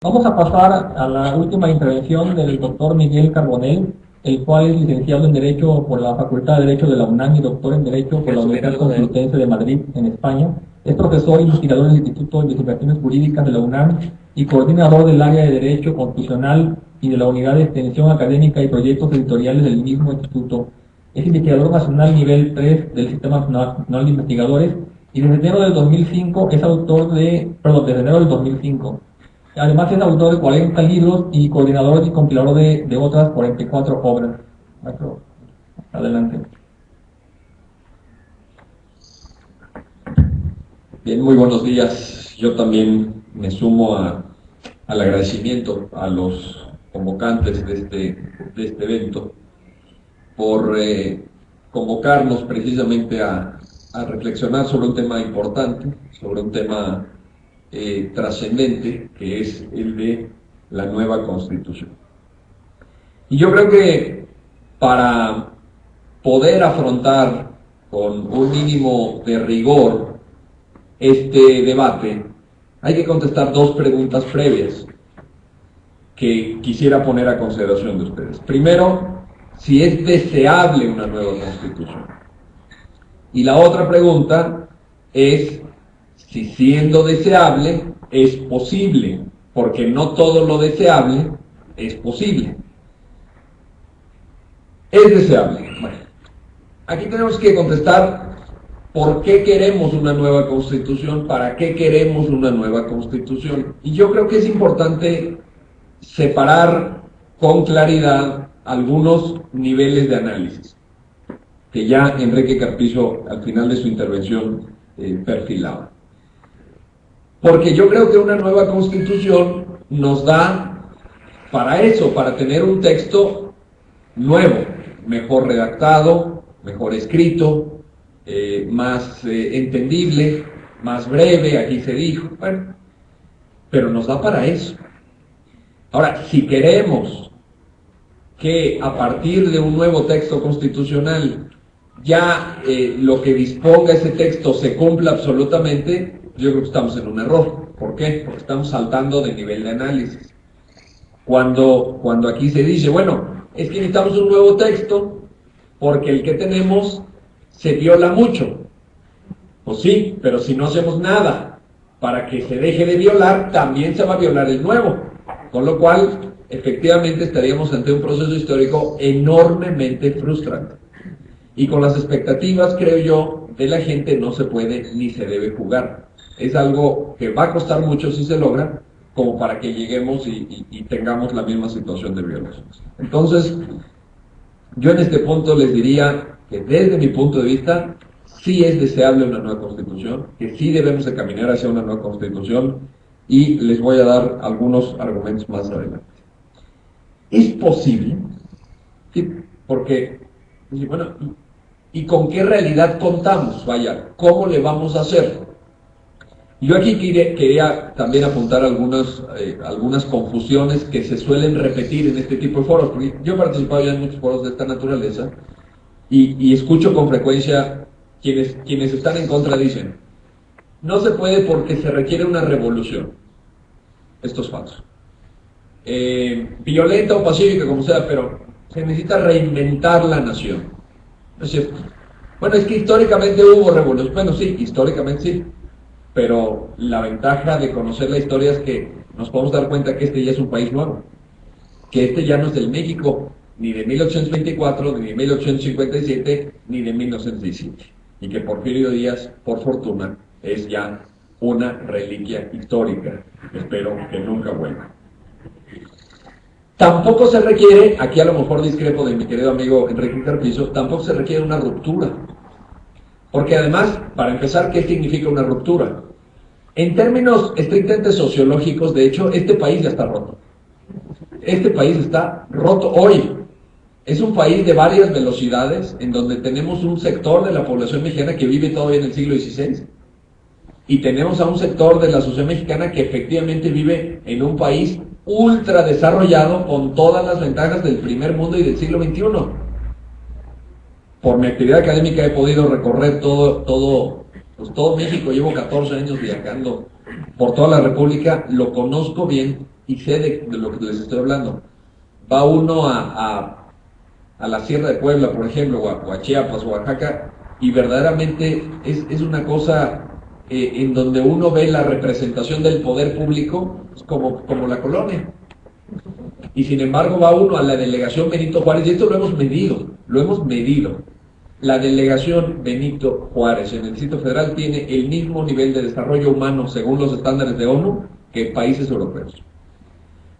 Vamos a pasar a la última intervención del doctor Miguel Carbonell, el cual es licenciado en Derecho por la Facultad de Derecho de la UNAM y doctor en Derecho por la Universidad Complutense de Madrid, en España. Es profesor e investigador en el Instituto de Investigaciones Jurídicas de la UNAM y coordinador del área de Derecho Constitucional y de la Unidad de Extensión Académica y Proyectos Editoriales del mismo instituto. Es investigador nacional nivel 3 del Sistema Nacional de Investigadores y desde enero del 2005 es autor desde enero del 2005. Además es autor de 40 libros y coordinador y compilador de otras 44 obras. Maestro, adelante. Bien, muy buenos días. Yo también me sumo al agradecimiento a los convocantes de este evento por convocarnos precisamente a reflexionar sobre un tema importante, sobre un tema trascendente, que es el de la nueva Constitución. Y yo creo que para poder afrontar con un mínimo de rigor este debate, hay que contestar dos preguntas previas que quisiera poner a consideración de ustedes. Primero, si es deseable una nueva Constitución. Y la otra pregunta es si siendo deseable es posible, porque no todo lo deseable es posible. Es deseable. Bueno, aquí tenemos que contestar por qué queremos una nueva Constitución, para qué queremos una nueva Constitución. Y yo creo que es importante separar con claridad algunos niveles de análisis, que ya Enrique Carpizo al final de su intervención perfilaba. Porque yo creo que una nueva Constitución nos da para eso, para tener un texto nuevo, mejor redactado, mejor escrito, más entendible, más breve, aquí se dijo, bueno, pero nos da para eso. Ahora, si queremos que a partir de un nuevo texto constitucional ya lo que disponga ese texto se cumpla absolutamente, yo creo que estamos en un error. ¿Por qué? Porque estamos saltando de nivel de análisis. Cuando aquí se dice, bueno, es que necesitamos un nuevo texto porque el que tenemos se viola mucho. Pues sí, pero si no hacemos nada para que se deje de violar, también se va a violar el nuevo. Con lo cual, efectivamente, estaríamos ante un proceso histórico enormemente frustrante. Y con las expectativas, creo yo, de la gente no se puede ni se debe jugar. Es algo que va a costar mucho si se logra, como para que lleguemos y tengamos la misma situación de violación. Entonces, yo en este punto les diría que desde mi punto de vista, sí es deseable una nueva Constitución, que sí debemos de caminar hacia una nueva Constitución, y les voy a dar algunos argumentos más adelante. ¿Es posible? Sí, porque, bueno, ¿y con qué realidad contamos? Vaya, ¿cómo le vamos a hacer? Yo aquí quería también apuntar algunas confusiones que se suelen repetir en este tipo de foros, porque yo he participado ya en muchos foros de esta naturaleza y escucho con frecuencia quienes están en contra dicen, no se puede porque se requiere una revolución. Esto es falso. Violenta o pacífica, como sea, pero se necesita reinventar la nación. ¿No es cierto? Bueno, es que históricamente hubo revolución. Bueno, sí, históricamente sí. Pero la ventaja de conocer la historia es que nos podemos dar cuenta que este ya es un país nuevo, que este ya no es el México ni de 1824, ni de 1857, ni de 1917, y que Porfirio Díaz, por fortuna, es ya una reliquia histórica. Espero que nunca vuelva. Tampoco se requiere, aquí a lo mejor discrepo de mi querido amigo Enrique Carpizo, tampoco se requiere una ruptura. Porque además, para empezar, ¿qué significa una ruptura? En términos estrictamente sociológicos, de hecho, este país ya está roto. Este país está roto hoy. Es un país de varias velocidades, en donde tenemos un sector de la población mexicana que vive todavía en el siglo XVI. Y tenemos a un sector de la sociedad mexicana que efectivamente vive en un país ultra desarrollado, con todas las ventajas del primer mundo y del siglo XXI. Por mi actividad académica he podido recorrer todo México, llevo 14 años viajando por toda la República, lo conozco bien y sé de lo que les estoy hablando. Va uno a la Sierra de Puebla, por ejemplo, o a Chiapas, o Oaxaca, y verdaderamente es una cosa en donde uno ve la representación del poder público como la colonia. Y sin embargo va uno a la delegación Benito Juárez, y esto lo hemos medido. La delegación Benito Juárez en el Distrito Federal tiene el mismo nivel de desarrollo humano según los estándares de ONU que países europeos.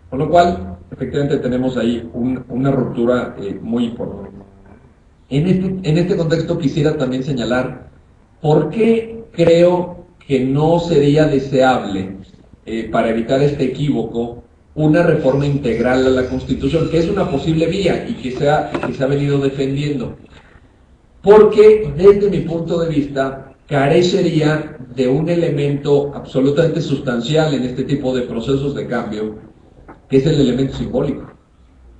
Con lo cual, efectivamente tenemos ahí una ruptura muy importante. En este contexto quisiera también señalar por qué creo que no sería deseable, para evitar este equívoco, una reforma integral a la Constitución, que es una posible vía y que se ha venido defendiendo. Porque, desde mi punto de vista, carecería de un elemento absolutamente sustancial en este tipo de procesos de cambio, que es el elemento simbólico.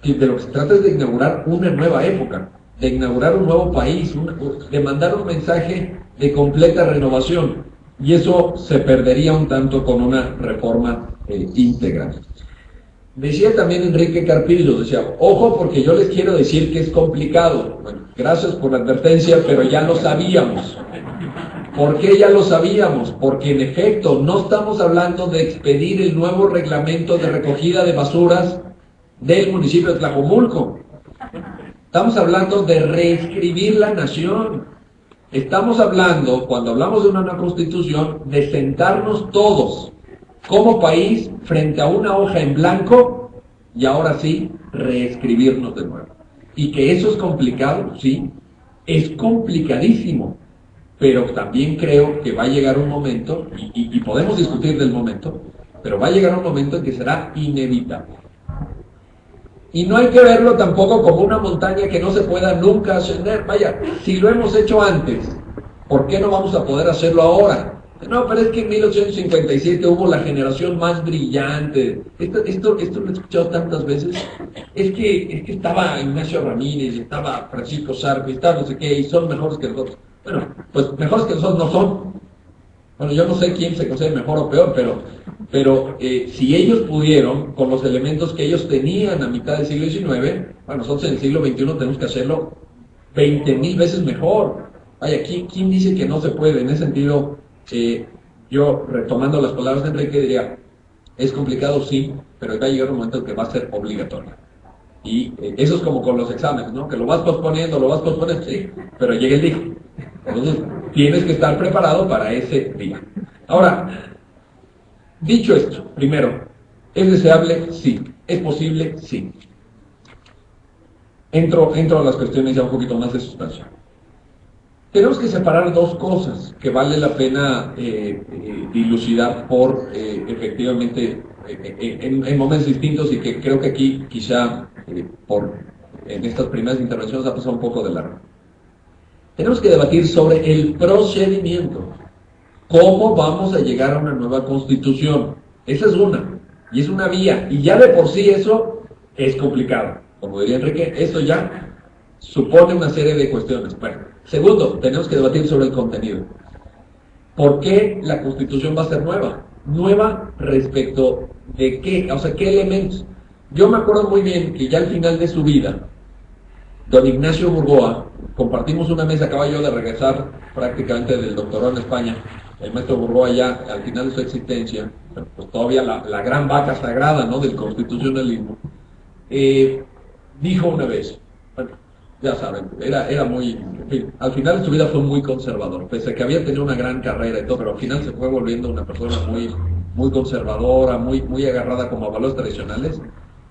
De lo que se trata es de inaugurar una nueva época, de inaugurar un nuevo país, de mandar un mensaje de completa renovación, y eso se perdería un tanto con una reforma íntegra. Decía también Enrique Carpillo, decía, ojo porque yo les quiero decir que es complicado. Bueno, gracias por la advertencia, pero ya lo sabíamos. ¿Por qué ya lo sabíamos? Porque en efecto no estamos hablando de expedir el nuevo reglamento de recogida de basuras del municipio de Tlajomulco. Estamos hablando de reescribir la nación. Estamos hablando, cuando hablamos de una nueva constitución, de sentarnos todos como país frente a una hoja en blanco y ahora sí reescribirnos de nuevo. Y que eso es complicado, sí, es complicadísimo, pero también creo que va a llegar un momento, y podemos discutir del momento, pero va a llegar un momento en que será inevitable. Y no hay que verlo tampoco como una montaña que no se pueda nunca ascender. Vaya, si lo hemos hecho antes, ¿por qué no vamos a poder hacerlo ahora? No, pero es que en 1857 hubo la generación más brillante. Esto lo he escuchado tantas veces. Es que estaba Ignacio Ramírez, estaba Francisco Zarco, estaba no sé qué, y son mejores que nosotros. Bueno, pues mejores que nosotros no son. Bueno, yo no sé quién se considera mejor o peor, pero si ellos pudieron, con los elementos que ellos tenían a mitad del siglo XIX, bueno, nosotros en el siglo XXI tenemos que hacerlo 20,000 veces mejor. Vaya, ¿quién dice que no se puede? En ese sentido, yo, retomando las palabras de Enrique, diría, es complicado, sí, pero va a llegar un momento en que va a ser obligatorio. Y eso es como con los exámenes, ¿no? Que lo vas posponiendo, sí, pero llega el día. Entonces, tienes que estar preparado para ese día. Ahora, dicho esto, primero, ¿es deseable? Sí. ¿Es posible? Sí. Entro a las cuestiones ya un poquito más de sustancia. Tenemos que separar dos cosas que vale la pena dilucidar por efectivamente en momentos distintos, y que creo que aquí quizá en estas primeras intervenciones ha pasado un poco de largo. Tenemos que debatir sobre el procedimiento. ¿Cómo vamos a llegar a una nueva constitución? Esa es una, y es una vía, y ya de por sí eso es complicado. Como diría Enrique, eso ya supone una serie de cuestiones. Bueno, segundo, tenemos que debatir sobre el contenido. ¿Por qué la Constitución va a ser nueva? Nueva respecto de qué, o sea, qué elementos. Yo me acuerdo muy bien que ya al final de su vida, don Ignacio Burgoa, compartimos una mesa, acaba yo de regresar prácticamente del doctorado en España, el maestro Burgoa ya al final de su existencia, pues todavía la gran vaca sagrada, ¿no?, del constitucionalismo, dijo una vez, bueno, ya saben, era muy, en fin, al final de su vida fue muy conservador, pese a que había tenido una gran carrera y todo, pero al final se fue volviendo una persona muy conservadora, muy agarrada como a valores tradicionales,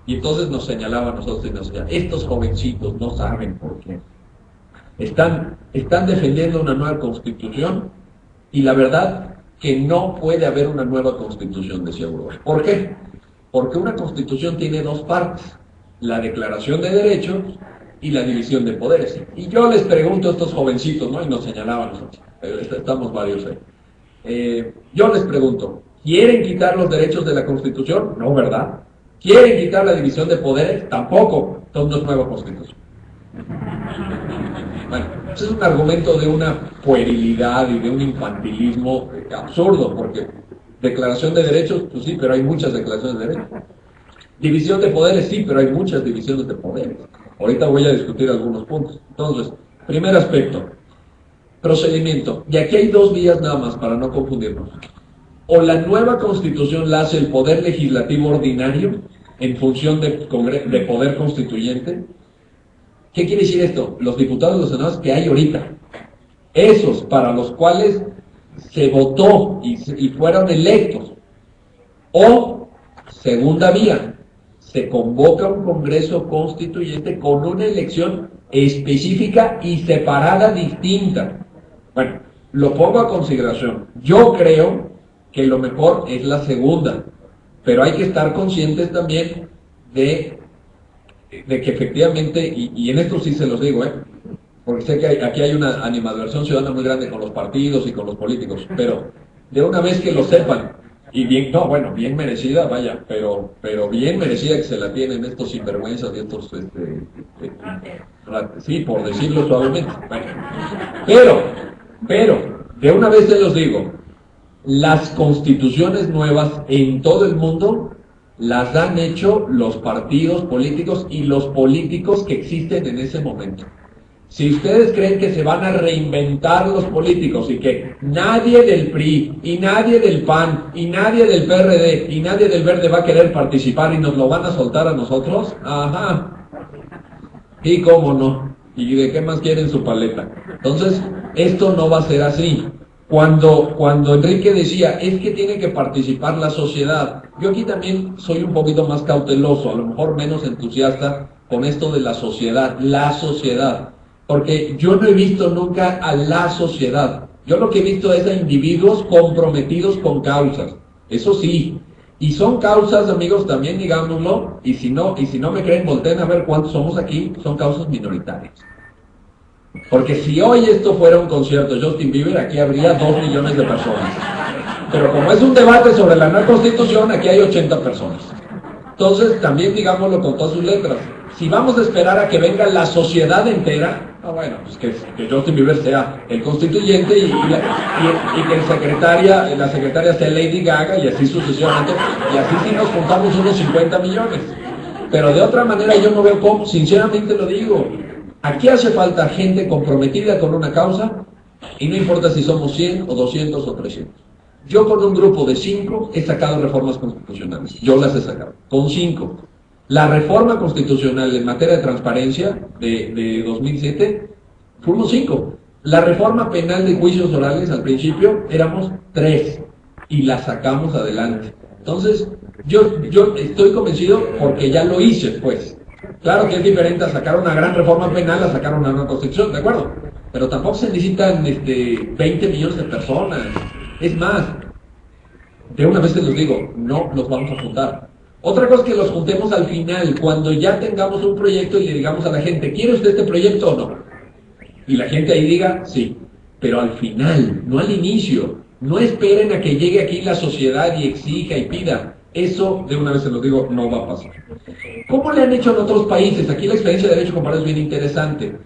y entonces nos señalaba a nosotros y nos decía, estos jovencitos no saben por qué. Están defendiendo una nueva constitución, y la verdad que no puede haber una nueva constitución, decía Burgoa. ¿Por qué? Porque una constitución tiene dos partes, la declaración de derechos y la división de poderes. Y yo les pregunto a estos jovencitos, ¿no?, y nos señalaban nosotros, estamos varios ahí. Yo les pregunto, ¿quieren quitar los derechos de la Constitución? No, ¿verdad? ¿Quieren quitar la división de poderes? Tampoco. Entonces no es nueva Constitución. Bueno, ese es un argumento de una puerilidad y de un infantilismo absurdo, porque declaración de derechos, pues sí, pero hay muchas declaraciones de derechos. División de poderes, sí, pero hay muchas divisiones de poderes. Ahorita voy a discutir algunos puntos. Entonces, primer aspecto, procedimiento. Y aquí hay dos vías nada más para no confundirnos. O la nueva Constitución la hace el Poder Legislativo ordinario en función de poder constituyente. ¿Qué quiere decir esto? Los diputados y los senadores que hay ahorita, esos para los cuales se votó y fueron electos. O, segunda vía, se convoca un Congreso Constituyente con una elección específica y separada, distinta. Bueno, lo pongo a consideración. Yo creo que lo mejor es la segunda, pero hay que estar conscientes también de que efectivamente, y en esto sí se los digo, porque sé que aquí hay una animadversión ciudadana muy grande con los partidos y con los políticos, pero de una vez que lo sepan, y bien, no, bueno, bien merecida, vaya, pero bien merecida que se la tienen estos sinvergüenzas y estos, sí, por decirlo suavemente. Bueno, pero, de una vez se los digo, las constituciones nuevas en todo el mundo las han hecho los partidos políticos y los políticos que existen en ese momento. Si ustedes creen que se van a reinventar los políticos y que nadie del PRI y nadie del PAN y nadie del PRD y nadie del Verde va a querer participar y nos lo van a soltar a nosotros, ajá, y cómo no, y de qué más quieren su paleta. Entonces, esto no va a ser así. Cuando Enrique decía, es que tiene que participar la sociedad, yo aquí también soy un poquito más cauteloso, a lo mejor menos entusiasta con esto de la sociedad, porque yo no he visto nunca a la sociedad. Yo lo que he visto es a individuos comprometidos con causas, eso sí, y son causas, amigos, también digámoslo, y si no me creen, volteen a ver cuántos somos aquí, son causas minoritarias. Porque si hoy esto fuera un concierto de Justin Bieber, aquí habría 2 millones de personas. Pero como es un debate sobre la nueva Constitución, aquí hay 80 personas. Entonces, también digámoslo con todas sus letras. Si vamos a esperar a que venga la sociedad entera, bueno, pues que Justin Bieber sea el constituyente y que la secretaria sea Lady Gaga y así sucesivamente, y así sí nos juntamos unos 50 millones. Pero de otra manera yo no veo cómo, sinceramente lo digo. Aquí hace falta gente comprometida con una causa y no importa si somos 100 o 200 o 300. Yo con un grupo de 5 he sacado reformas constitucionales, yo las he sacado, con 5. La reforma constitucional en materia de transparencia de 2007, fuimos 5. La reforma penal de juicios orales al principio éramos 3 y la sacamos adelante. Entonces, yo estoy convencido porque ya lo hice, pues. Claro que es diferente a sacar una gran reforma penal a sacar una nueva constitución, ¿de acuerdo? Pero tampoco se necesitan 20 millones de personas. Es más, de una vez te los digo, no los vamos a juntar. Otra cosa es que los juntemos al final, cuando ya tengamos un proyecto y le digamos a la gente, ¿quiere usted este proyecto o no? Y la gente ahí diga, sí, pero al final, no al inicio. No esperen a que llegue aquí la sociedad y exija y pida. Eso, de una vez se lo digo, no va a pasar. ¿Cómo le han hecho en otros países? Aquí la experiencia de derecho comparado es bien interesante.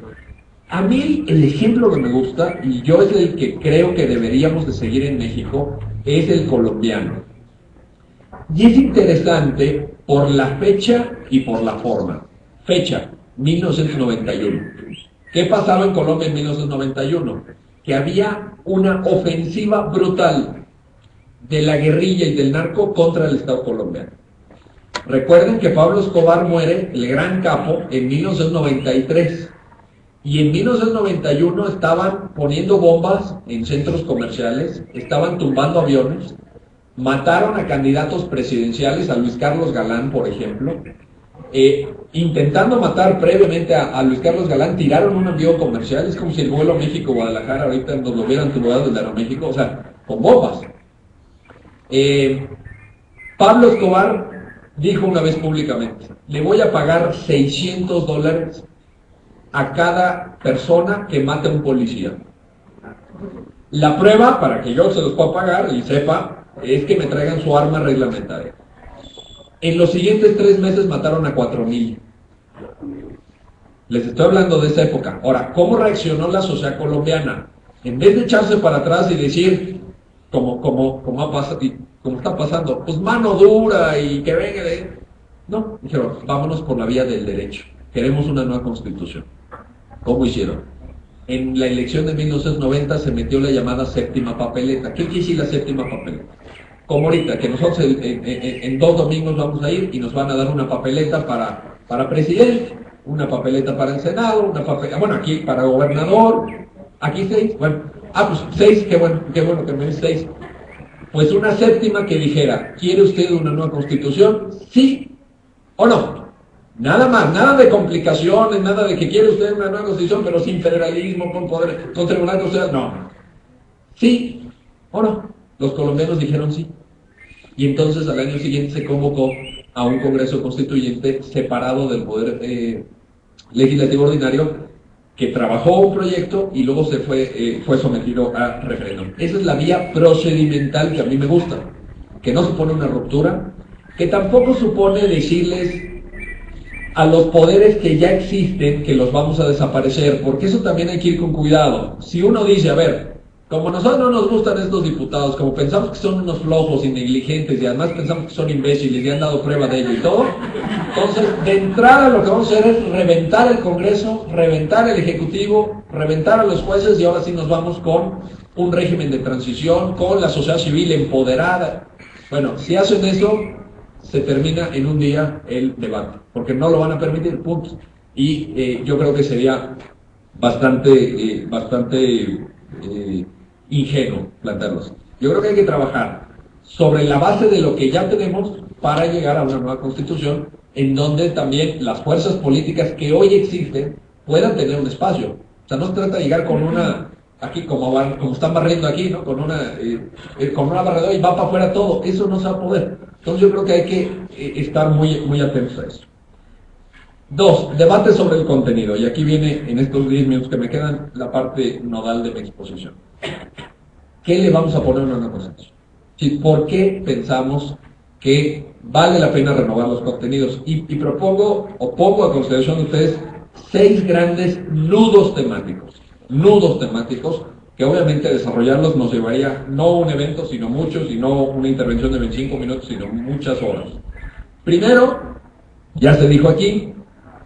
A mí el ejemplo que me gusta, y yo es el que creo que deberíamos de seguir en México, es el colombiano. Y es interesante por la fecha y por la forma. Fecha, 1991. ¿Qué pasaba en Colombia en 1991? Que había una ofensiva brutal de la guerrilla y del narco contra el Estado colombiano. Recuerden que Pablo Escobar muere, el gran capo, en 1993. Y en 1991 estaban poniendo bombas en centros comerciales, estaban tumbando aviones, mataron a candidatos presidenciales, a Luis Carlos Galán, por ejemplo. Intentando matar previamente a Luis Carlos Galán, tiraron un avión comercial. Es como si el vuelo México-Guadalajara ahorita nos lo hubieran tumbado desde Aeroméxico, o sea, con bombas. Pablo Escobar dijo una vez públicamente, le voy a pagar $600 a cada persona que mate a un policía. La prueba, para que yo se los pueda pagar y sepa, es que me traigan su arma reglamentaria. En los siguientes 3 meses mataron a 4,000. Les estoy hablando de esa época. Ahora, ¿cómo reaccionó la sociedad colombiana? En vez de echarse para atrás y decir, como está pasando, pues mano dura y que venga de... No, dijeron, vámonos por la vía del derecho. Queremos una nueva constitución. ¿Cómo hicieron? En la elección de 1990 se metió la llamada séptima papeleta. ¿Qué quiere decir la séptima papeleta? Como ahorita, que nosotros en 2 domingos vamos a ir y nos van a dar una papeleta para presidente, una papeleta para el Senado, una papeleta, bueno, aquí para gobernador, aquí 6, bueno, pues 6, qué bueno que me dice 6. Pues una séptima que dijera, ¿quiere usted una nueva constitución? ¿Sí o no? Nada más, nada de complicaciones, nada de que quiere usted una nueva constitución, pero sin federalismo, con poder, con tribunal constitucional, no. ¿Sí o no? Los colombianos dijeron sí. Y entonces al año siguiente se convocó a un Congreso Constituyente separado del Poder Legislativo Ordinario, que trabajó un proyecto y luego fue sometido a referéndum. Esa es la vía procedimental que a mí me gusta, que no supone una ruptura, que tampoco supone decirles a los poderes que ya existen que los vamos a desaparecer, porque eso también hay que ir con cuidado. Si uno dice, a ver, como a nosotros no nos gustan estos diputados, como pensamos que son unos flojos y negligentes y además pensamos que son imbéciles y han dado prueba de ello y todo, entonces de entrada lo que vamos a hacer es reventar el Congreso, reventar el Ejecutivo, reventar a los jueces y ahora sí nos vamos con un régimen de transición, con la sociedad civil empoderada. Bueno, si hacen eso, se termina en un día el debate, porque no lo van a permitir, punto. Y yo creo que sería bastante ingenuo plantearlos. Yo creo que hay que trabajar sobre la base de lo que ya tenemos para llegar a una nueva constitución en donde también las fuerzas políticas que hoy existen puedan tener un espacio. O sea, no se trata de llegar con una, aquí como están barriendo aquí, ¿no? Con una barredora y va para afuera todo. Eso no se va a poder. Entonces yo creo que hay que estar muy atentos a eso. 2, debate sobre el contenido. Y aquí viene, en estos 10 minutos que me quedan, la parte nodal de mi exposición. ¿Qué le vamos a poner a una constitución? ¿Sí? ¿Por qué pensamos que vale la pena renovar los contenidos? Y propongo, o pongo a consideración de ustedes, 6 grandes nudos temáticos. Nudos temáticos que obviamente desarrollarlos nos llevaría no un evento, sino muchos, y no una intervención de 25 minutos, sino muchas horas. Primero, ya se dijo aquí,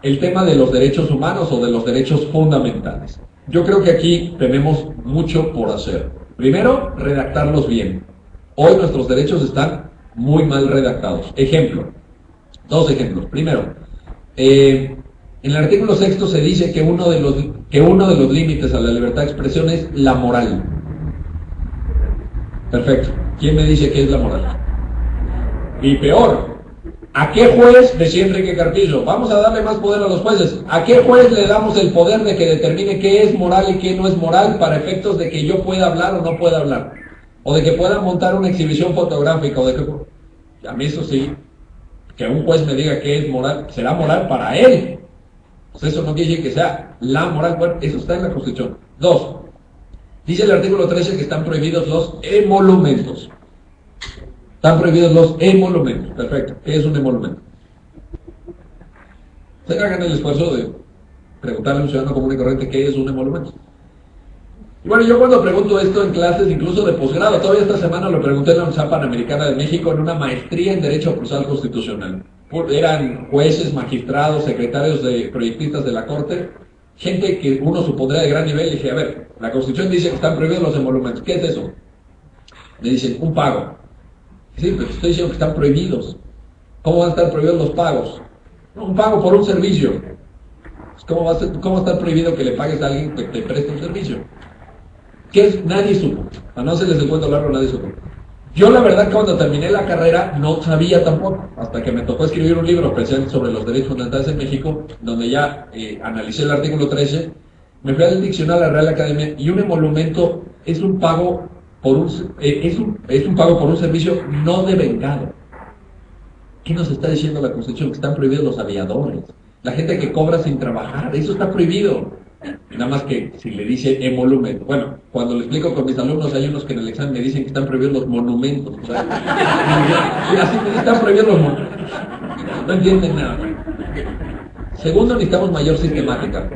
el tema de los derechos humanos o de los derechos fundamentales. Yo creo que aquí tenemos mucho por hacer. Primero, redactarlos bien. Hoy nuestros derechos están muy mal redactados. Ejemplo, 2 ejemplos. Primero, en el artículo 6 se dice que uno de los límites a la libertad de expresión es la moral. Perfecto. ¿Quién me dice qué es la moral? Y peor, ¿a qué juez, decía Enrique Carpillo, vamos a darle más poder a los jueces? ¿A qué juez le damos el poder de que determine qué es moral y qué no es moral para efectos de que yo pueda hablar o no pueda hablar? O de que pueda montar una exhibición fotográfica, o de que... A mí eso sí, que un juez me diga qué es moral, será moral para él. Pues eso no quiere decir que sea la moral, bueno, eso está en la Constitución. 2, dice el artículo 13 que están prohibidos los emolumentos. Están prohibidos los emolumentos. Perfecto. ¿Qué es un emolumento? Se hagan el esfuerzo de preguntarle a un ciudadano común y corriente qué es un emolumento. Y bueno, yo cuando pregunto esto en clases, incluso de posgrado, todavía esta semana lo pregunté en la Universidad Panamericana de México en una maestría en Derecho Procesal Constitucional. Eran jueces, magistrados, secretarios de proyectistas de la Corte, gente que uno supondría de gran nivel. Y dije, a ver, la Constitución dice que están prohibidos los emolumentos. ¿Qué es eso? Me dicen, un pago. Sí, pero estoy diciendo que están prohibidos. ¿Cómo van a estar prohibidos los pagos? Un pago por un servicio. ¿Cómo va a estar prohibido que le pagues a alguien que te preste un servicio? ¿Qué es? Nadie supo. A no hacerles el cuento largo, nadie supo. Yo la verdad cuando terminé la carrera no sabía tampoco, hasta que me tocó escribir un libro precisamente sobre los derechos fundamentales en México, donde ya analicé el artículo 13, me fui al diccionario de la Real Academia, y un emolumento es un pago por un pago por un servicio no devengado. ¿Qué nos está diciendo la Constitución? Que están prohibidos los aviadores, la gente que cobra sin trabajar, eso está prohibido. Nada más que si le dice emolumento. Bueno, cuando lo explico con mis alumnos, hay unos que en el examen me dicen que están prohibidos los monumentos. O sea, así me dicen, están prohibidos los monumentos. No entienden nada. Segundo, necesitamos mayor sistemática.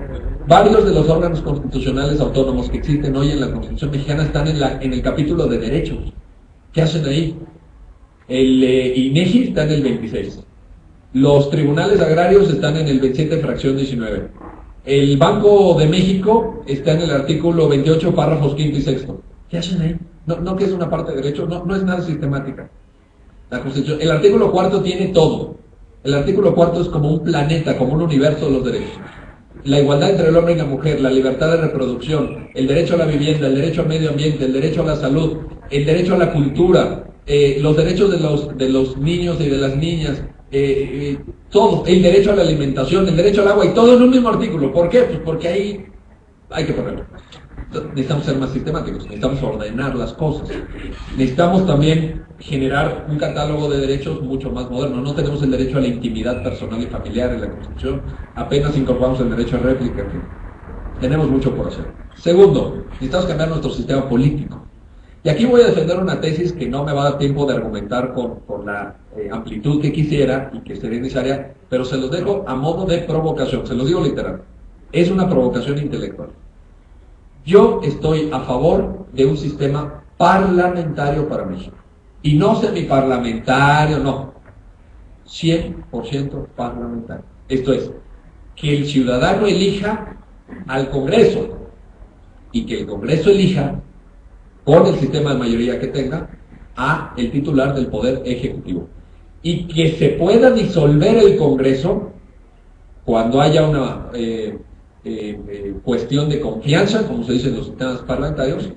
Varios de los órganos constitucionales autónomos que existen hoy en la Constitución mexicana están en el capítulo de derechos. ¿Qué hacen ahí? El INEGI está en el 26. Los tribunales agrarios están en el 27, fracción 19. El Banco de México está en el artículo 28, párrafos quinto y sexto. ¿Qué hacen ahí? No que es una parte de derecho, no es nada sistemática. La Constitución, el artículo cuarto tiene todo. El artículo cuarto es como un planeta, como un universo de los derechos. La igualdad entre el hombre y la mujer, la libertad de reproducción, el derecho a la vivienda, el derecho al medio ambiente, el derecho a la salud, el derecho a la cultura, los derechos de los niños y de las niñas, todo, el derecho a la alimentación, el derecho al agua, y todo en un mismo artículo. ¿Por qué? Pues porque ahí hay que ponerlo. Necesitamos ser más sistemáticos, necesitamos ordenar las cosas. Necesitamos también generar un catálogo de derechos mucho más moderno. No tenemos el derecho a la intimidad personal y familiar en la Constitución, apenas incorporamos el derecho a réplica. Tenemos mucho por hacer. Segundo, necesitamos cambiar nuestro sistema político. Y aquí voy a defender una tesis que no me va a dar tiempo de argumentar con la amplitud que quisiera y que sería necesaria, pero se los dejo a modo de provocación, se los digo literal. Es una provocación intelectual. Yo estoy a favor de un sistema parlamentario para México. Y no semiparlamentario, no. 100% parlamentario. Esto es, que el ciudadano elija al Congreso y que el Congreso elija, con el sistema de mayoría que tenga, a el titular del Poder Ejecutivo. Y que se pueda disolver el Congreso cuando haya una cuestión de confianza, como se dice en los sistemas parlamentarios,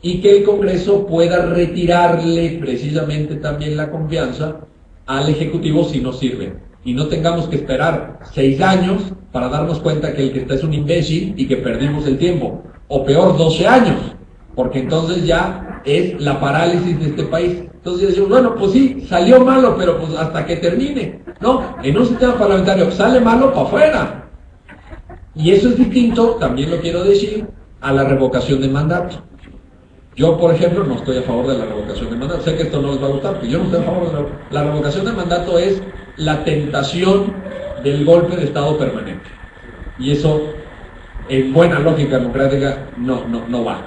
y que el Congreso pueda retirarle precisamente también la confianza al Ejecutivo si no sirve. Y no tengamos que esperar 6 años para darnos cuenta que el que está es un imbécil y que perdimos el tiempo. O peor, 12 años, porque entonces ya es la parálisis de este país. Entonces decimos, bueno, pues sí, salió malo, pero pues hasta que termine. No, en un sistema parlamentario sale malo para afuera. Y eso es distinto, también lo quiero decir, a la revocación de mandato. Yo, por ejemplo, no estoy a favor de la revocación de mandato. Sé que esto no les va a gustar, pero yo no estoy a favor de la revocación de mandato. Es la tentación del golpe de Estado permanente. Y eso, en buena lógica democrática, no va.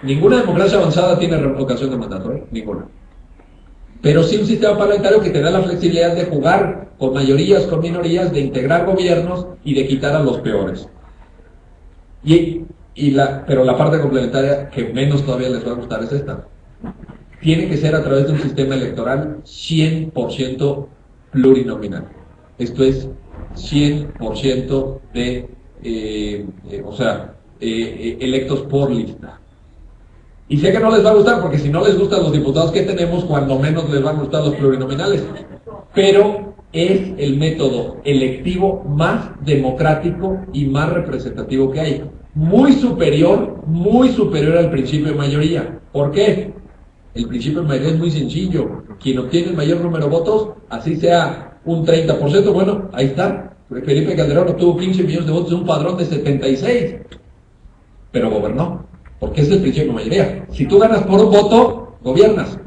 Ninguna democracia avanzada tiene revocación de mandato, ninguna. Pero sí un sistema parlamentario que te da la flexibilidad de jugar con mayorías, con minorías, de integrar gobiernos y de quitar a los peores. Pero la parte complementaria que menos todavía les va a gustar es esta. Tiene que ser a través de un sistema electoral 100% plurinominal. Esto es 100% de, electos por lista. Y sé que no les va a gustar, porque si no les gustan los diputados que tenemos, cuando menos les van a gustar los plurinominales. Pero es el método electivo más democrático y más representativo que hay. Muy superior al principio de mayoría. ¿Por qué? El principio de mayoría es muy sencillo. Quien obtiene el mayor número de votos, así sea un 30%, bueno, ahí está. Felipe Calderón obtuvo 15 millones de votos de un padrón de 76. Pero gobernó. Porque es el principio de mayoría. Si tú ganas por un voto, gobiernas.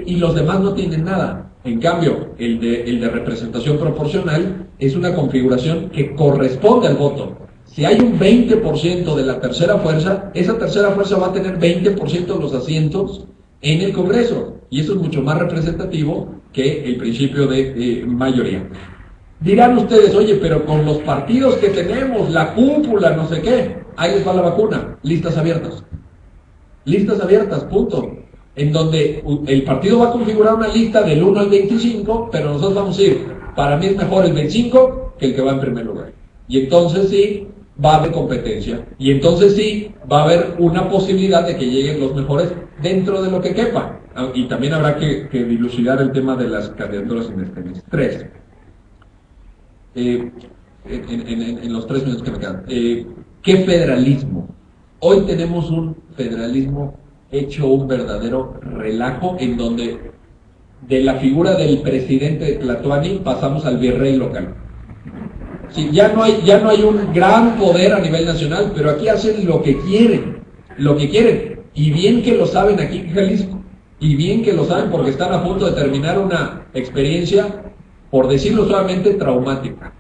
Y los demás no tienen nada. En cambio, el de representación proporcional es una configuración que corresponde al voto. Si hay un 20% de la tercera fuerza, esa tercera fuerza va a tener 20% de los asientos en el Congreso. Y eso es mucho más representativo que el principio de mayoría. Dirán ustedes, oye, pero con los partidos que tenemos, la cúpula, no sé qué, ahí les va la vacuna, listas abiertas. Listas abiertas, punto. En donde el partido va a configurar una lista del 1 al 25, pero nosotros vamos a ir, para mí es mejor el 25 que el que va en primer lugar. Y entonces sí, va a haber competencia. Y entonces sí, va a haber una posibilidad de que lleguen los mejores dentro de lo que quepa. Y también habrá que dilucidar el tema de las candidaturas independientes. 3. En los 3 minutos que me quedan. ¿Qué federalismo? Hoy tenemos un federalismo hecho un verdadero relajo, en donde de la figura del presidente de Tlatuani pasamos al virrey local. Sí, ya no hay un gran poder a nivel nacional, pero aquí hacen lo que quieren, y bien que lo saben aquí en Jalisco, y bien que lo saben porque están a punto de terminar una experiencia, por decirlo suavemente, traumática.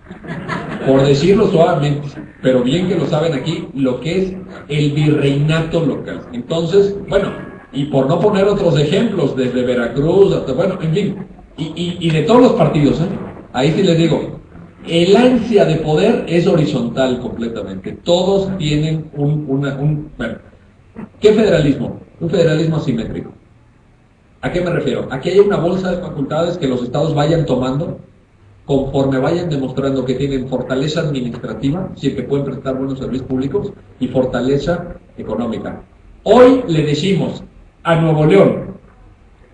Por decirlo suavemente, pero bien que lo saben aquí, lo que es el virreinato local. Entonces, bueno, y por no poner otros ejemplos, desde Veracruz hasta, bueno, en fin, y de todos los partidos, ahí sí les digo, el ansia de poder es horizontal completamente. Todos tienen bueno, ¿qué federalismo? Un federalismo asimétrico. ¿A qué me refiero? Aquí hay una bolsa de facultades que los estados vayan tomando conforme vayan demostrando que tienen fortaleza administrativa, es decir, que pueden prestar buenos servicios públicos, y fortaleza económica. Hoy le decimos a Nuevo León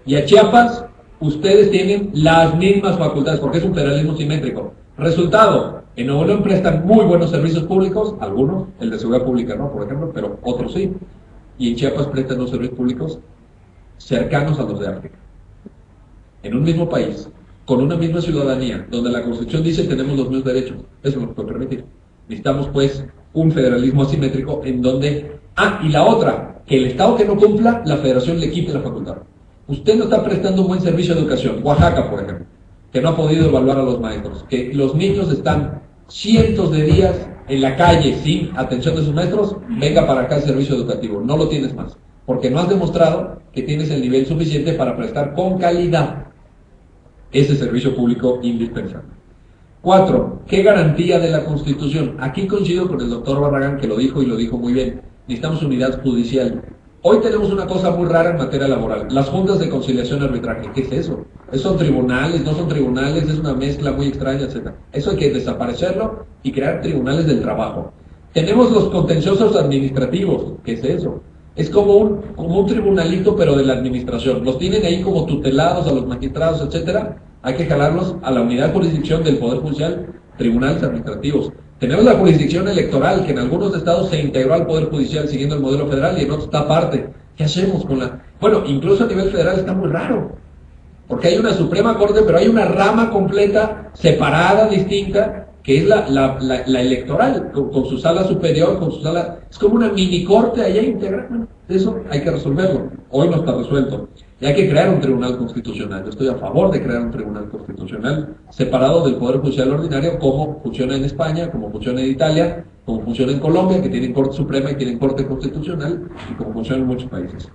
y a Chiapas, ustedes tienen las mismas facultades, porque es un federalismo simétrico. Resultado, en Nuevo León prestan muy buenos servicios públicos, algunos, el de seguridad pública no, por ejemplo, pero otros sí. Y en Chiapas prestan los servicios públicos cercanos a los de África. En un mismo país, con una misma ciudadanía, donde la Constitución dice que tenemos los mismos derechos. Eso no nos puede permitir. Necesitamos, pues, un federalismo asimétrico en donde... y la otra, que el Estado que no cumpla, la Federación le quite la facultad. Usted no está prestando un buen servicio de educación. Oaxaca, por ejemplo, que no ha podido evaluar a los maestros, que los niños están cientos de días en la calle sin atención de sus maestros, venga para acá el servicio educativo. No lo tienes más, porque no has demostrado que tienes el nivel suficiente para prestar con calidad ese servicio público indispensable. 4. ¿Qué garantía de la Constitución? Aquí coincido con el doctor Barragán, que lo dijo y lo dijo muy bien. Necesitamos unidad judicial. Hoy tenemos una cosa muy rara en materia laboral, las juntas de conciliación y arbitraje. ¿Qué es eso? ¿Son tribunales? ¿No son tribunales? ¿Es una mezcla muy extraña, etcétera? Eso hay que desaparecerlo y crear tribunales del trabajo. Tenemos los contenciosos administrativos. ¿Qué es eso? Es como un tribunalito, pero de la administración. Los tienen ahí como tutelados a los magistrados, etcétera. Hay que jalarlos a la unidad de jurisdicción del Poder Judicial, tribunales administrativos. Tenemos la jurisdicción electoral, que en algunos estados se integró al Poder Judicial siguiendo el modelo federal y en otros está aparte. ¿Qué hacemos con la...? Bueno, incluso a nivel federal está muy raro, porque hay una Suprema Corte, pero hay una rama completa, separada, distinta, que es la electoral, con su sala superior, con su sala... Es como una mini corte allá integrada. Eso hay que resolverlo. Hoy no está resuelto. Y hay que crear un tribunal constitucional. Yo estoy a favor de crear un tribunal constitucional separado del Poder Judicial ordinario, como funciona en España, como funciona en Italia, como funciona en Colombia, que tienen Corte Suprema y tienen Corte Constitucional, y como funciona en muchos países.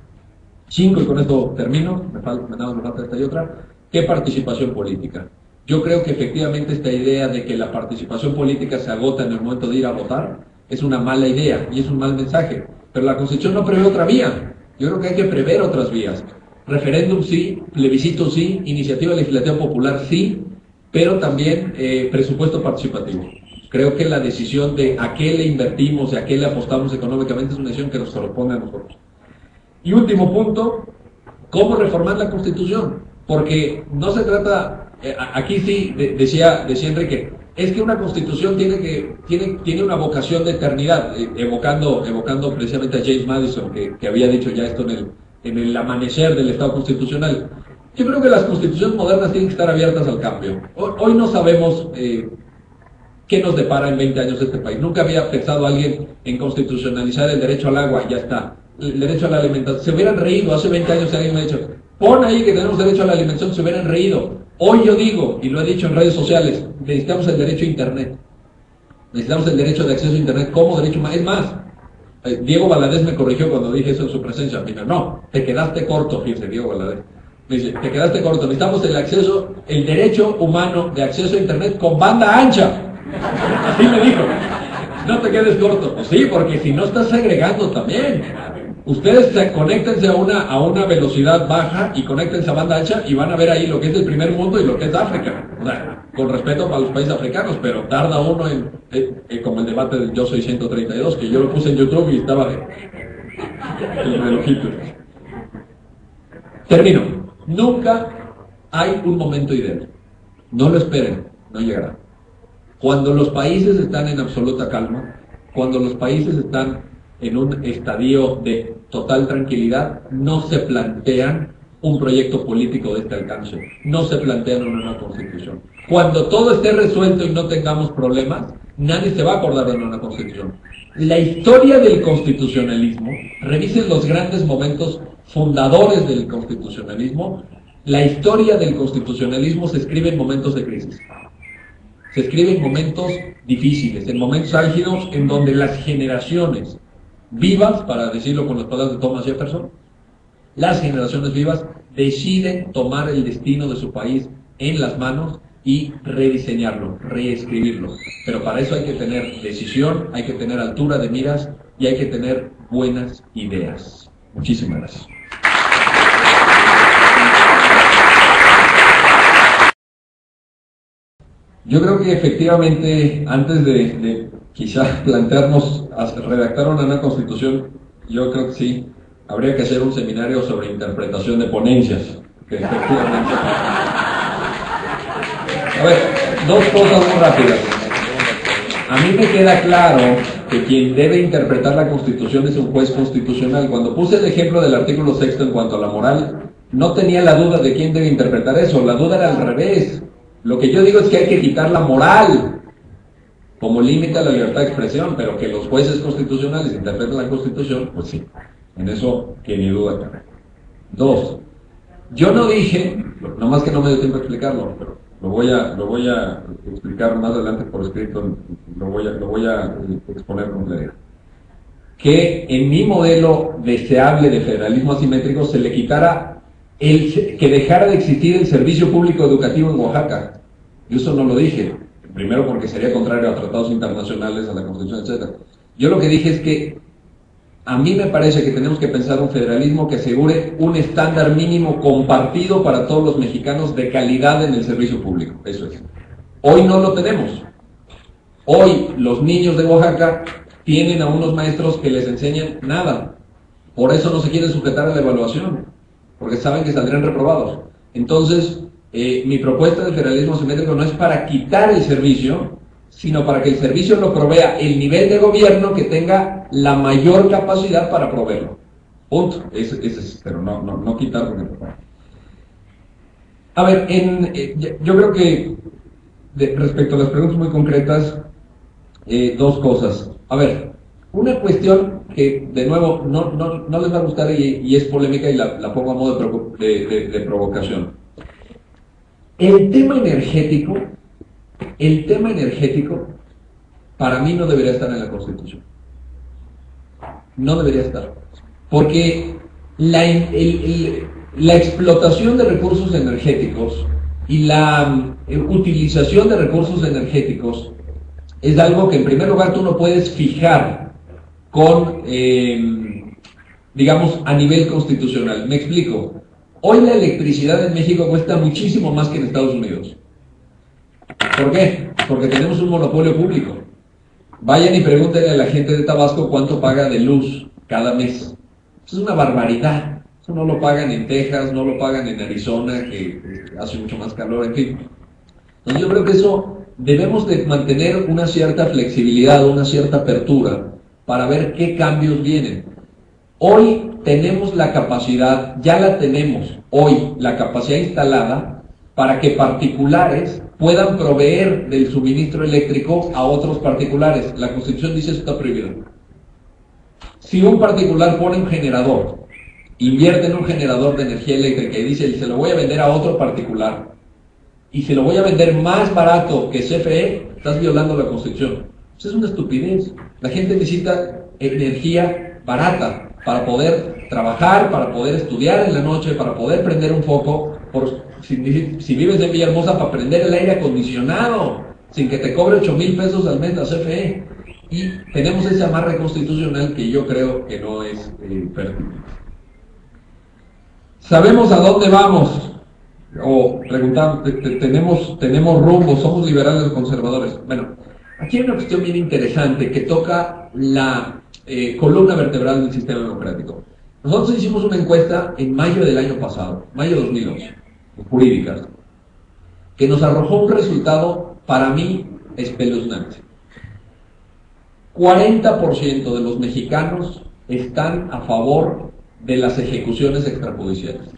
5, y con esto termino, me falta esta y otra. ¿Qué participación política? Yo creo que efectivamente esta idea de que la participación política se agota en el momento de ir a votar es una mala idea y es un mal mensaje. Pero la Constitución no prevé otra vía. Yo creo que hay que prever otras vías. Referéndum sí, plebiscito sí, iniciativa legislativa popular sí, pero también presupuesto participativo. Creo que la decisión de a qué le invertimos y a qué le apostamos económicamente es una decisión que nos corresponde a nosotros. Y último punto, ¿cómo reformar la Constitución? Porque no se trata, aquí sí decía Enrique, es que una Constitución tiene una vocación de eternidad, evocando precisamente a James Madison, que había dicho ya esto en el amanecer del Estado Constitucional. Yo creo que las constituciones modernas tienen que estar abiertas al cambio. Hoy no sabemos qué nos depara en 20 años este país. Nunca había pensado alguien en constitucionalizar el derecho al agua, y ya está. El derecho a la alimentación. Se hubieran reído hace 20 años si alguien me ha dicho, pon ahí que tenemos derecho a la alimentación, se hubieran reído. Hoy yo digo, y lo he dicho en redes sociales, necesitamos el derecho a Internet. Necesitamos el derecho de acceso a Internet como derecho humano. Es más, Diego Valadez me corrigió cuando dije eso en su presencia. Me dijo, no, te quedaste corto, fíjese, Diego Valadez. Me dice, te quedaste corto, necesitamos el derecho humano de acceso a Internet con banda ancha. Así me dijo. No te quedes corto. Pues sí, porque si no estás segregando también. Ustedes conéctense a una velocidad baja y conéctense a banda ancha y van a ver ahí lo que es el primer mundo y lo que es África. O sea, con respeto para los países africanos, pero tarda uno como el debate del Yo Soy 132, que yo lo puse en YouTube y estaba el relojito. Termino. Nunca hay un momento ideal. No lo esperen, no llegará. Cuando los países están en absoluta calma, cuando los países están en un estadio de total tranquilidad, no se plantean un proyecto político de este alcance, no se plantean una nueva constitución. Cuando todo esté resuelto y no tengamos problemas, nadie se va a acordar de una nueva constitución. La historia del constitucionalismo, revisen los grandes momentos fundadores del constitucionalismo, la historia del constitucionalismo se escribe en momentos de crisis. Se escribe en momentos difíciles, en momentos álgidos, en donde las generaciones vivas, para decirlo con las palabras de Thomas Jefferson, las generaciones vivas deciden tomar el destino de su país en las manos y rediseñarlo, reescribirlo. Pero para eso hay que tener decisión, hay que tener altura de miras y hay que tener buenas ideas. Muchísimas gracias. Yo creo que efectivamente, antes de quizá plantearnos redactar una nueva constitución, yo creo que sí, habría que hacer un seminario sobre interpretación de ponencias, que efectivamente... A ver, dos cosas muy rápidas. A mí me queda claro que quien debe interpretar la Constitución es un juez constitucional. Cuando puse el ejemplo del artículo 6 en cuanto a la moral, no tenía la duda de quién debe interpretar eso, la duda era al revés. Lo que yo digo es que hay que quitar la moral como límite a la libertad de expresión, pero que los jueces constitucionales interpreten la Constitución, pues sí, en eso que ni duda cabe. Dos, yo no dije, nomás que no me dio tiempo a explicarlo, pero lo voy a explicar más adelante por escrito, lo voy a exponer con claridad. Que en mi modelo deseable de federalismo asimétrico se le quitara que dejara de existir el servicio público educativo en Oaxaca. Yo eso no lo dije, primero porque sería contrario a tratados internacionales, a la Constitución, etc. Yo lo que dije es que a mí me parece que tenemos que pensar un federalismo que asegure un estándar mínimo compartido para todos los mexicanos de calidad en el servicio público. Eso es. Hoy no lo tenemos. Hoy los niños de Oaxaca tienen a unos maestros que les enseñan nada. Por eso no se quieren sujetar a la evaluación, porque saben que saldrán reprobados. Entonces, mi propuesta de federalismo asimétrico no es para quitar el servicio, sino para que el servicio lo provea el nivel de gobierno que tenga la mayor capacidad para proveerlo. Punto. Pero no quitar porque... A ver, yo creo que respecto a las preguntas muy concretas, dos cosas. A ver, una cuestión que de nuevo no les va a gustar y es polémica y la pongo a modo de provocación. El tema energético para mí no debería estar en la Constitución. No debería estar. Porque la explotación de recursos energéticos y la utilización de recursos energéticos es algo que en primer lugar tú no puedes fijar con, digamos, a nivel constitucional. Me explico. Hoy la electricidad en México cuesta muchísimo más que en Estados Unidos. ¿Por qué? Porque tenemos un monopolio público. Vayan y pregúntenle a la gente de Tabasco cuánto paga de luz cada mes. Eso es una barbaridad. Eso no lo pagan en Texas, no lo pagan en Arizona, que hace mucho más calor, en fin. Entonces yo creo que eso debemos de mantener una cierta flexibilidad, una cierta apertura para ver qué cambios vienen. Hoy tenemos la capacidad, ya la tenemos hoy, la capacidad instalada para que particulares puedan proveer del suministro eléctrico a otros particulares. La Constitución dice eso está prohibido. Si un particular pone un generador, invierte en un generador de energía eléctrica y dice, se lo voy a vender a otro particular, y se lo voy a vender más barato que CFE, estás violando la Constitución. Eso es una estupidez. La gente necesita energía barata para poder trabajar, para poder estudiar en la noche, para poder prender un foco, si vives en Villahermosa, para prender el aire acondicionado, sin que te cobre 8,000 pesos al mes la CFE. Y tenemos ese amarre constitucional que yo creo que no es pertinente. ¿Sabemos a dónde vamos? O preguntamos, tenemos rumbo, somos liberales o conservadores. Bueno, aquí hay una cuestión bien interesante que toca la columna vertebral del sistema democrático. Nosotros hicimos una encuesta en mayo del año pasado, mayo de 2011, jurídicas, que nos arrojó un resultado para mí espeluznante. 40% de los mexicanos están a favor de las ejecuciones extrajudiciales.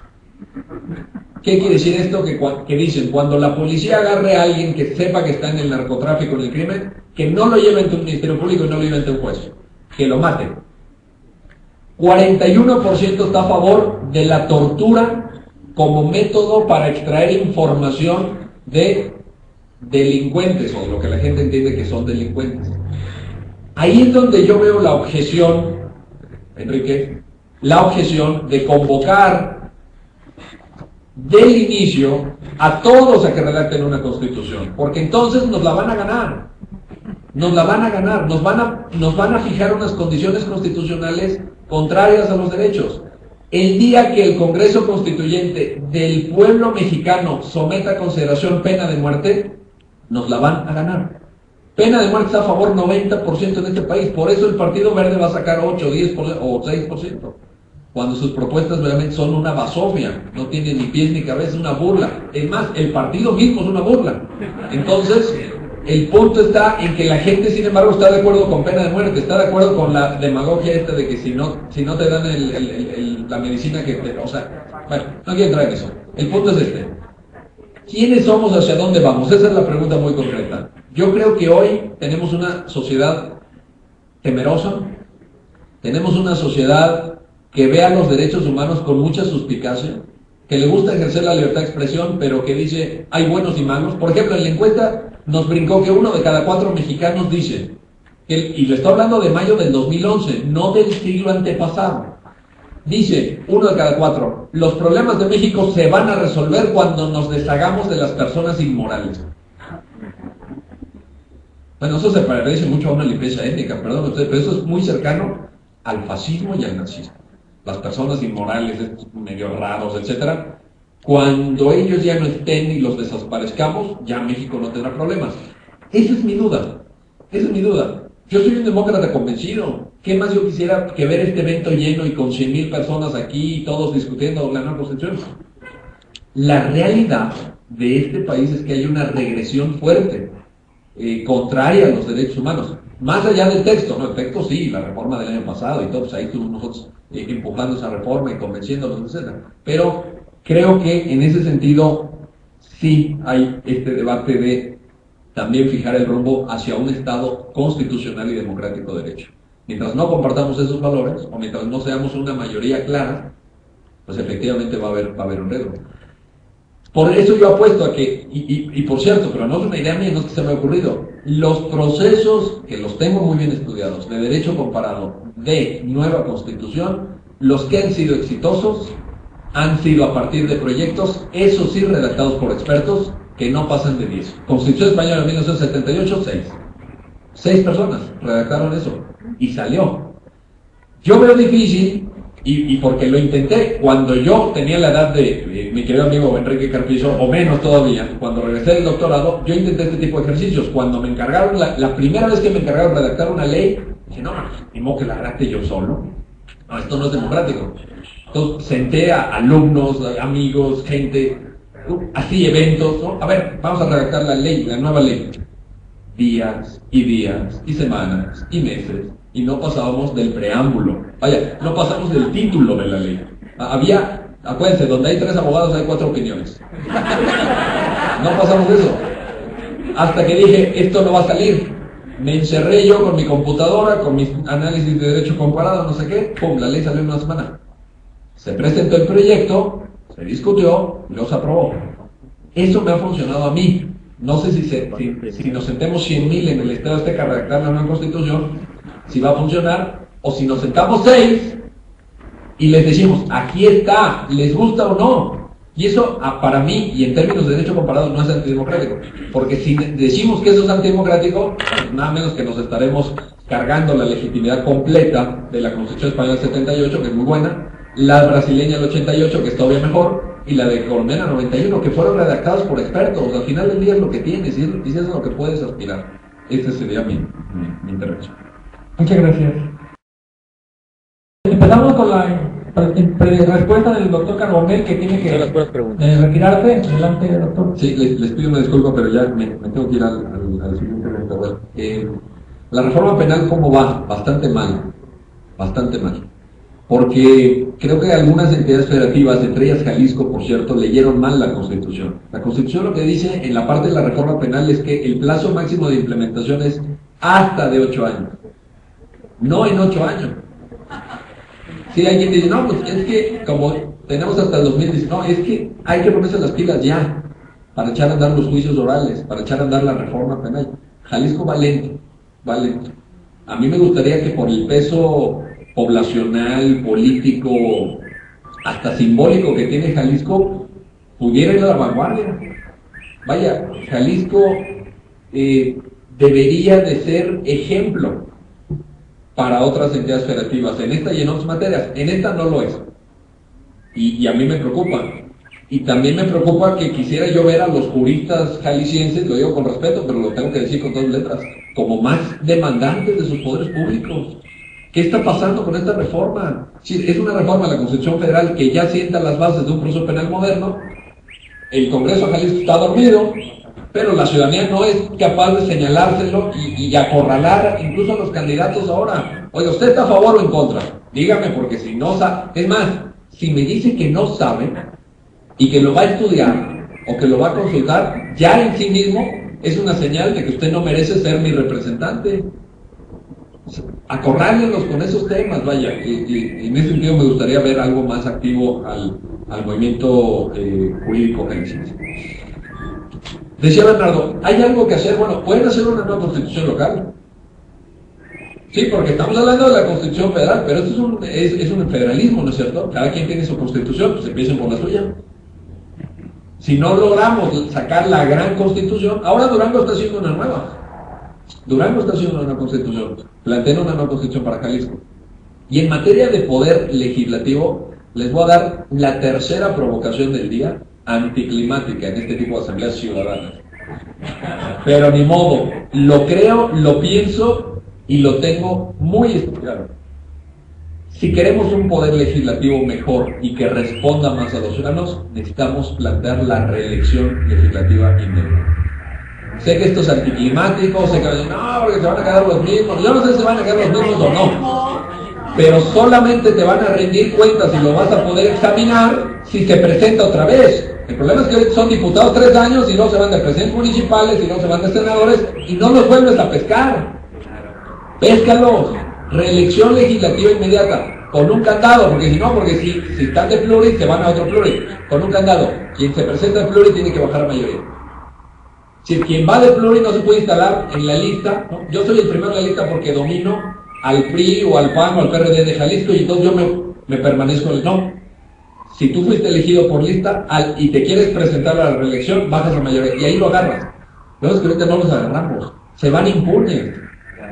¿Qué quiere decir esto? Que dicen, cuando la policía agarre a alguien que sepa que está en el narcotráfico, en el crimen, que no lo lleve ante un ministerio público y no lo lleve ante un juez, que lo maten. 41% está a favor de la tortura como método para extraer información de delincuentes, o lo que la gente entiende que son delincuentes. Ahí es donde yo veo la objeción, Enrique, la objeción de convocar del inicio a todos a que redacten una constitución, porque entonces nos la van a ganar, nos la van a ganar, nos van a fijar unas condiciones constitucionales contrarias a los derechos. El día que el Congreso Constituyente del pueblo mexicano someta a consideración pena de muerte, nos la van a ganar. Pena de muerte está a favor 90% en este país, por eso el Partido Verde va a sacar 8, 10 o 6%, cuando sus propuestas realmente son una basofia, no tienen ni pies ni cabeza, es una burla. Es más, el partido mismo es una burla. Entonces, el punto está en que la gente, sin embargo, está de acuerdo con pena de muerte, está de acuerdo con la demagogia esta de que si no te dan la medicina que te... O sea, bueno, no quiero entrar en eso. El punto es este. ¿Quiénes somos? ¿Hacia dónde vamos? Esa es la pregunta muy concreta. Yo creo que hoy tenemos una sociedad temerosa, tenemos una sociedad que ve a los derechos humanos con mucha suspicacia, que le gusta ejercer la libertad de expresión, pero que dice, hay buenos y malos. Por ejemplo, en la encuesta nos brincó que 1 de cada 4 mexicanos dice, y le estoy hablando de mayo del 2011, no del siglo antepasado, dice 1 de cada 4, los problemas de México se van a resolver cuando nos deshagamos de las personas inmorales. Bueno, eso se parece mucho a una limpieza étnica, perdón ustedes, pero eso es muy cercano al fascismo y al nazismo. Las personas inmorales, estos medio raros, etcétera, cuando ellos ya no estén y los desaparezcamos, ya México no tendrá problemas. Esa es mi duda, esa es mi duda. Yo soy un demócrata convencido. ¿Qué más yo quisiera que ver este evento lleno y con 100,000 personas aquí y todos discutiendo la nueva constitución? La realidad de este país es que hay una regresión fuerte, contraria a los derechos humanos. Más allá del texto, ¿no? El texto sí, la reforma del año pasado y todo, pues ahí estuvimos nosotros empujando esa reforma y convenciéndolos, etc. Pero creo que en ese sentido sí hay este debate de también fijar el rumbo hacia un Estado constitucional y democrático de derecho. Mientras no compartamos esos valores, o mientras no seamos una mayoría clara, pues efectivamente va a haber un reto. Por eso yo apuesto a que, y por cierto, pero no es una idea mía, no es que se me ha ocurrido, los procesos, que los tengo muy bien estudiados, de derecho comparado de nueva constitución, los que han sido exitosos, han sido a partir de proyectos, esos sí redactados por expertos, que no pasan de 10. Constitución Española de 1978, 6. 6 personas redactaron eso, y salió. Yo veo difícil, y porque lo intenté cuando yo tenía la edad de mi querido amigo Enrique Carpizo, o menos todavía, cuando regresé del doctorado, yo intenté este tipo de ejercicios. Cuando me encargaron, la primera vez que me encargaron redactar una ley, dije, no, ni modo que la redacte yo solo. No, esto no es democrático. Entonces senté a alumnos, amigos, gente, así eventos, ¿no? A ver, vamos a redactar la ley, la nueva ley. Días, y semanas, y meses, y no pasábamos del preámbulo. Vaya, no pasamos del título de la ley. Acuérdense, donde hay 3 abogados hay 4 opiniones. No pasamos de eso. Hasta que dije, esto no va a salir. Me encerré yo con mi computadora, con mis análisis de derecho comparado, no sé qué, pum, la ley salió en una semana. Se presentó el proyecto, se discutió, y se aprobó. Eso me ha funcionado a mí. No sé si nos sentemos 100,000 en el Estado Azteca a redactar la nueva constitución, si va a funcionar, o si nos sentamos 6 y les decimos, aquí está, les gusta o no. Y eso, para mí, y en términos de derecho comparado, no es antidemocrático. Porque si decimos que eso es antidemocrático, nada menos que nos estaremos cargando la legitimidad completa de la Constitución Española del 78, que es muy buena, la brasileña del 88, que es todavía mejor, y la de colombiana 91, que fueron redactadas por expertos. Al final del día es lo que tienes, y eso es lo que puedes aspirar. Este sería mi intervención. Muchas gracias. Empezamos con la respuesta del doctor Carbonell, que tiene que retirarse. Adelante, doctor. Sí, les pido una disculpa, pero ya me tengo que ir al siguiente evento. La reforma penal, ¿cómo va? Bastante mal. Bastante mal. Porque creo que algunas entidades federativas, entre ellas Jalisco, por cierto, leyeron mal la Constitución. La Constitución lo que dice en la parte de la reforma penal es que el plazo máximo de implementación es hasta de 8 años. No en 8 años. Si hay quien dice, no, pues es que como tenemos hasta el 2019, no, es que hay que ponerse las pilas ya, para echar a andar los juicios orales, para echar a andar la reforma penal. Jalisco va lento, va lento. A mí me gustaría que por el peso poblacional, político, hasta simbólico que tiene Jalisco, pudiera ir a la vanguardia. Vaya, Jalisco debería de ser ejemplo para otras entidades federativas, en esta y en otras materias. En esta no lo es. Y a mí me preocupa. Y también me preocupa que quisiera yo ver a los juristas jaliscienses, lo digo con respeto, pero lo tengo que decir con todas letras, como más demandantes de sus poderes públicos. ¿Qué está pasando con esta reforma? Sí, es una reforma de la Constitución Federal que ya sienta las bases de un proceso penal moderno. El Congreso de Jalisco está dormido, pero la ciudadanía no es capaz de señalárselo y acorralar incluso a los candidatos ahora. Oiga, ¿usted está a favor o en contra? Dígame, porque si no sabe... Es más, si me dice que no sabe y que lo va a estudiar o que lo va a consultar, ya en sí mismo es una señal de que usted no merece ser mi representante. Acorrálenlos con esos temas, vaya. Y en ese sentido me gustaría ver algo más activo al movimiento jurídico jalisciense. Decía Bernardo, ¿hay algo que hacer? Bueno, pueden hacer una nueva constitución local. Sí, porque estamos hablando de la Constitución Federal, pero esto es un federalismo, ¿no es cierto? Cada quien tiene su constitución, pues empiecen por la suya. Si no logramos sacar la gran constitución, ahora Durango está haciendo una nueva. Durango está haciendo una constitución, plantean una nueva constitución para Jalisco. Y en materia de poder legislativo, les voy a dar la tercera provocación del día, anticlimática en este tipo de asambleas ciudadanas. Pero ni modo, lo creo, lo pienso y lo tengo muy estudiado. Si queremos un poder legislativo mejor y que responda más a los ciudadanos, necesitamos plantear la reelección legislativa inmediata. Sé que esto es anticlimático, sé que van a decir, no, porque se van a quedar los mismos. Yo no sé si van a quedar los mismos o no, pero solamente te van a rendir cuentas y lo vas a poder examinar si se presenta otra vez. El problema es que son diputados 3 años y no se van de presidentes municipales y no se van de senadores y no los vuelves a pescar. Péscalos. Reelección legislativa inmediata, con un candado, porque si están de pluri, se van a otro pluri, con un candado. Quien se presenta en pluri tiene que bajar a mayoría. Si quien va de pluri no se puede instalar en la lista, ¿no? Yo soy el primero en la lista porque domino al PRI o al PAN o al PRD de Jalisco y entonces yo me permanezco en el no. Si tú fuiste elegido por lista y te quieres presentar a la reelección, bajas a mayoría y ahí lo agarras. Luego es que ahorita no los agarramos, se van impunes.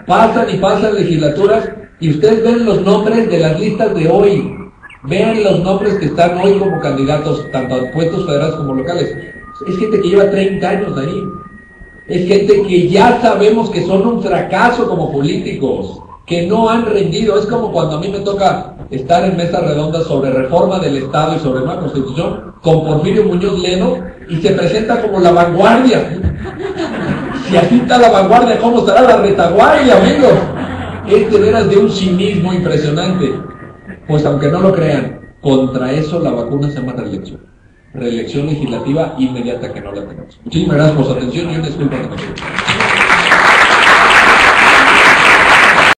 Pasan y pasan legislaturas y ustedes ven los nombres de las listas de hoy. Vean los nombres que están hoy como candidatos, tanto a puestos federales como locales. Es gente que lleva 30 años ahí. Es gente que ya sabemos que son un fracaso como políticos, que no han rendido. Es como cuando a mí me toca estar en mesas redondas sobre reforma del Estado y sobre nueva constitución con Porfirio Muñoz Ledo y se presenta como la vanguardia. Si así está la vanguardia, ¿cómo estará la retaguardia, amigos? Es de veras de un cinismo impresionante. Pues aunque no lo crean, contra eso la vacuna se llama reelección. Reelección legislativa inmediata que no la tenemos. Muchísimas gracias por su atención y una disculpa.